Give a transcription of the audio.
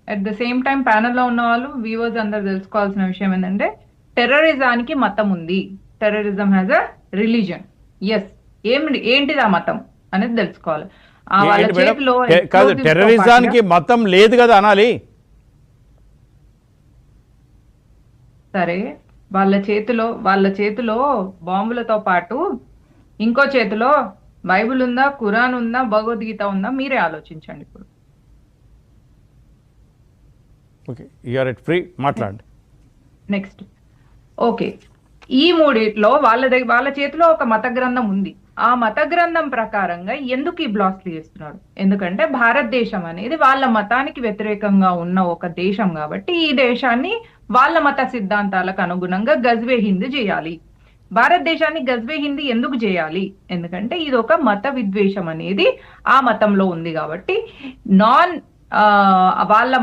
At the same time ప్యానెల్లో ఉన్న వాళ్ళు viewers అందరు తెలుసుకోవాల్సిన విషయం ఏంటంటే టెర్రరిజానికి మతం ఉంది. Terrorism has a religion. Yes. ఏంటిది ఆ మతం అనేది తెలుసుకోవాలి. వాళ్ళ ఏంటి మేడం? చేతిలో కాదు, explosives తో టెర్రరిజానికి పాటుగా- మతం లేదు కదా అనాలి. సరే, వాళ్ళ చేతిలో బాంబులతో పాటు ఇంకో చేతిలో బైబిల్ ఉందా, ఖురాన్ ఉందా, భగవద్గీత ఉందా, మీరే ఆలోచించండి ఇప్పుడు. ఓకే, యూఆర్ ఎట్ ఫ్రీ, మాట్లాడండి. నెక్స్ట్, ఓకే, ఈ మూడిట్లో వాళ్ళ చేతిలో ఒక మత గ్రంథం ఉంది. ఆ మత గ్రంథం ప్రకారంగా ఎందుకు ఈ బ్లాస్ట్లు చేస్తున్నాడు? ఎందుకంటే భారతదేశం అనేది వాళ్ళ మతానికి వ్యతిరేకంగా ఉన్న ఒక దేశం కాబట్టి ఈ దేశాన్ని వాళ్ళ మత సిద్ధాంతాలకు అనుగుణంగా గజ్వే హింద్ చేయాలి. భారతదేశాన్ని గజ్వే హింద్ ఎందుకు చేయాలి? ఎందుకంటే ఇది ఒక మత విద్వేషం అనేది ఆ మతంలో ఉంది కాబట్టి నాన్ వాళ్ళ